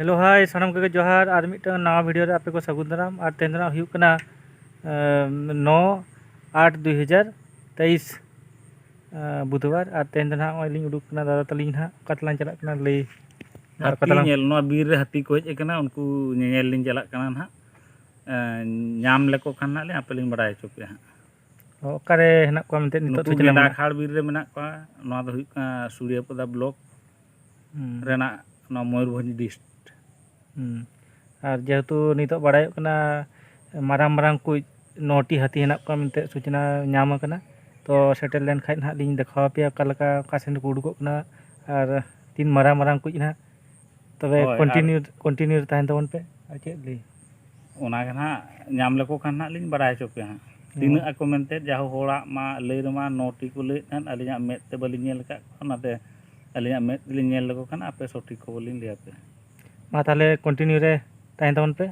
Hello hi सानाम को जोहार और मिट्टन नवा वीडियो रे आपे को सगुन दाराम और तेंद्रा हुयुक कना 9/8/2023 बुधवार और तेंद्रा लिंग उडुक कना दादा तलिंग हा कतलान चला कना लई हाथी नेल नो बीर रे हाथी को हेज कना उनको नेल लिंग चला कना ना नाम लेको खान ना ले आपे लिंग बड़ाय चोपे हा ओकारे हना को मेते नितो सूचना गेदा खाड़ बीर रे मेना को नो दो हुयुक कना सूर्यपदा ब्लॉक रेना नो मयूरभंज डिस्ट्रिक्ट और जेहेतु नितो बड़ाय कना माराम माराम को 9टी हाथी हना को मेते सूचना नाम कना तो सेटल लेन खाइ ना लिंग देखाव पे कालका कासेन को उडुक कना और तीन माराम माराम को ना तबे कंटिन्यू ताहन तबन पे चे ली ओना के ना नाम लेको खान ना लिंग बड़ाय चोपे हा तीन ako mente jaho hola ma lei rema 9टी को ले kan alinya met te bali nyel ka onate alinya met li nyel leko kan ape sotik ko bolin lihat pe मा ताले कंटिन्यू रे ताहन तबन पे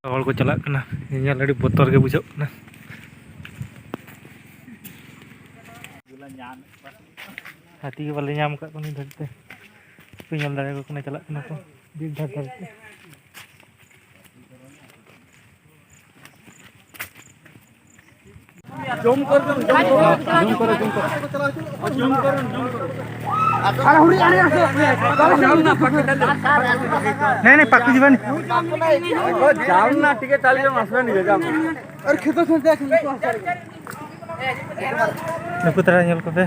और को चला कना इᱧ लड़ी बोतर के बुझो ना हाथी के बाले नाम का कोनी धरते पिñal दारे को कना चला कना को बीर धर धरते जूम कर नहीं पाकू जीवन जाओ ना टिके चाली जम आसना नहीं जाम और खेतो से देख नुकु तरह नेल को पे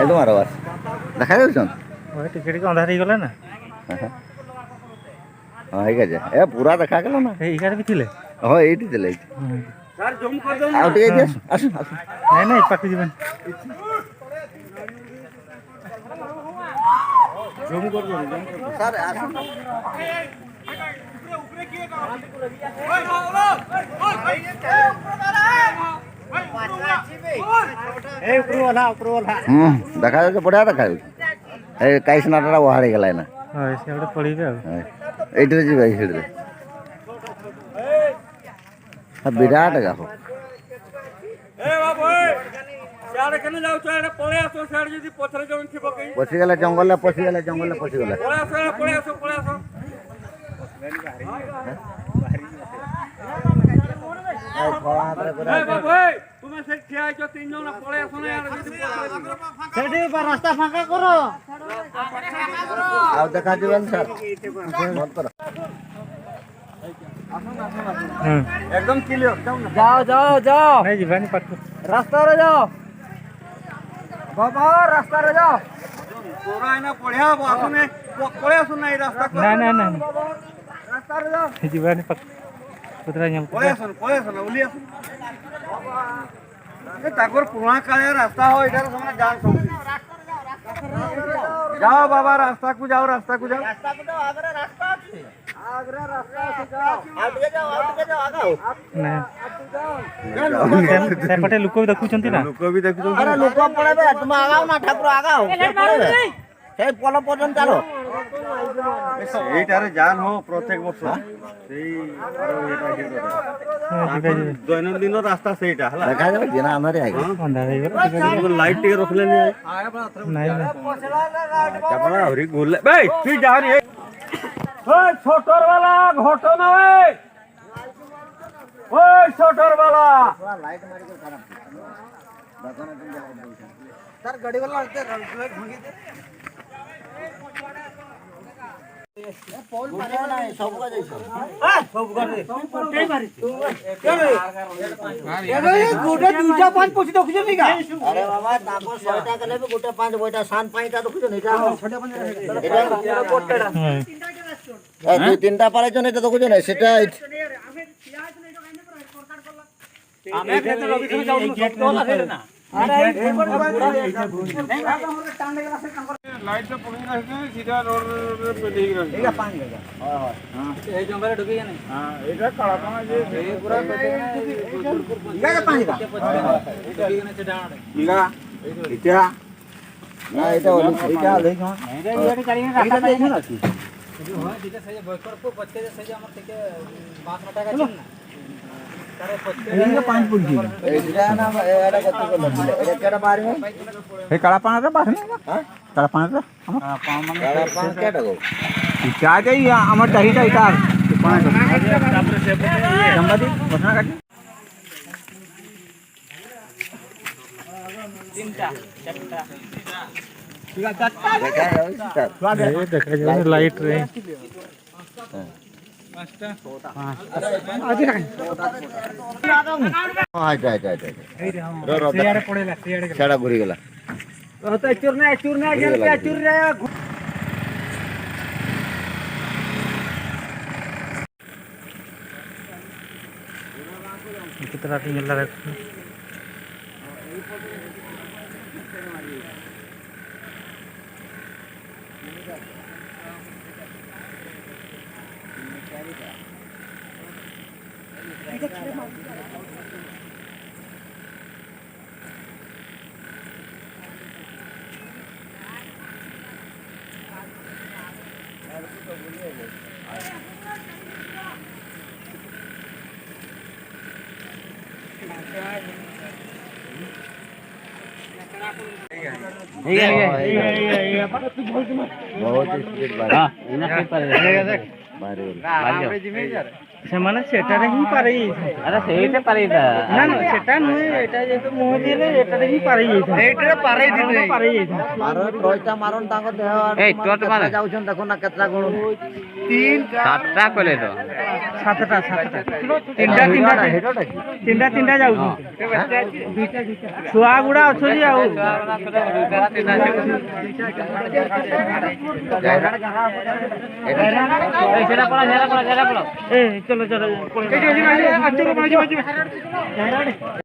एदो मारो बस देखा दे छन ओए टिकेट के अंधारी गला ना हां हे गजे ए पूरा देखा गेलो ना ए इगार भी थिले हां एटी दिले सर जूम कर दो आउट के दिस आसु नहीं पाकू जीवन जूम कर दो सर आसु ऊपर किए ए ऊपर वाला देखा दे बढ़िया देखा ए काइस नाटरा वहाड़ी गला ना हां सेबडे पड़ी गयो एटी रे जीवा हिड रे विराट गाहो ए बाबू सियाड़े कने जाउ छाड़े पळे आसो सियाड़े जदी पथरे जवन थिबो कई पसी गेला जंगल पसी गेला पळे आसो ए बाबू तुम से ठिया जो तीन जन पळे आसो ना यार जदी पथरे सेठी पर रास्ता फांका करो आ देखा दिवन सर मत करो एकदम क्लियर जाओ नहीं जीवन पाकू रास्ता रे जाओ बाबा रास्ता रे जाओ पूरा इना पढ़िया आसुने पळे आसु नहीं रास्ता ना रास्ता रे जाओ जीवन पाकू पुतरा नेल को पळे आसु उली आसु ए ताकोर पुराना काले रास्ता हो इधर समना जान सम जाओ बाबा रास्ता को जाओ आगरा रास्ता আছে जाओ आउट के जाओ आगाओ नहीं सेपटे लोक भी देखु छंती ना अरे लोक पळेबे तुम आगाओ ना ठाकुर आगाओ সেই পল পর্যন্ত চালো এইটারে জান হো প্রত্যেক বছর সেই আর এটা দৈনন্দিন রাস্তা সেইটা হলা দেখা যাবে দিনা আমারে আগে अंधा हो गयो লাইট টিকে রখলে নি नहीं চাপড়া হরি গোলে বে তুই যা রে ওই ছোটরওয়ালা ঘটনা ওই ছোটরওয়ালা লাইট মারি করে খারাপ দোকানে তুমি যাও বলছ স্যার গাড়িওয়ালা লাইট ভাঙি দে পৌল পারে না সব কাজ আছে সব করে কোটাই মারি আরে গোটা দুইটা পাঁচ পছি দেখছ নি গা আরে বাবা তাকো 6টা কলে গোটা পাঁচ বইটা সান পাঁচটা দেখছ নি এটা 6টা পাঁচ এটা কোটটা এই দুই তিনটা পারে জন এটা দেখছ না সেটা আমি খেতে রবি করে যাও গেট তোলা ফেলে না আরে এই लाइट से पुलिस रहते हैं सीधा रोड पे ठीक रहते हैं पानी लगा हां ए जंगल ढुके नहीं हां एटा काला पाना जे पूरा इगा पानी का ढुके से डाण इगा इटा ना एटा इटा ले जा नहीं ये गाड़ी में रास्ता देखो ना जो है जेटा सही बकर को बच्चे से हमर থেকে 5 मिनट का चल ना ये 5 फुट की हे काला पाना रे बाहर हां काला पाना रे काला पाना क्या डगो क्या जाई আমার চাহিদা এটা পানা তারপরে সেপটে জম্বাদি বসনা কাটি ये देखा जाए लाइट रे সেটা ঘুরে গেল कितना tinggal lagi बहुत स्पीड ସେମାନେ ସେଟାରେ ହିଁ ପାରେଇ ଯାଇଥାନ୍ତି। ଆରେ ସେଇଟା ପାରେଇ다 ନା ନା ସେଟା ନୁହେଁ, ଏଟା ଯେହେତୁ ମୁହଁ ଦିଲେ ଏଟାରେ ହିଁ ପାରେଇ ଯାଇଥାନ୍ତି। ଏଇଟାରେ ପାରେଇ ଦିଲେ ପାରେଇ ଯାଇଥାନ୍ତି। ମାର ଟୟଟା ମାରନ୍ ତାଙ୍କ ଦେହ ଏଇ ଟଟ ମାର ଯାଉଛନ୍ ଦେଖୁନ ନା କେତେଟା ଗୁଣ 7ଟା କଲେ ତ ସାତଟା ତିନିଟା ଯାଉଛି। ଛୁଆ ଗୁଡା ଅଛନ୍ତି ଆଉ ସେଟା ପଳା ଏ ଚलो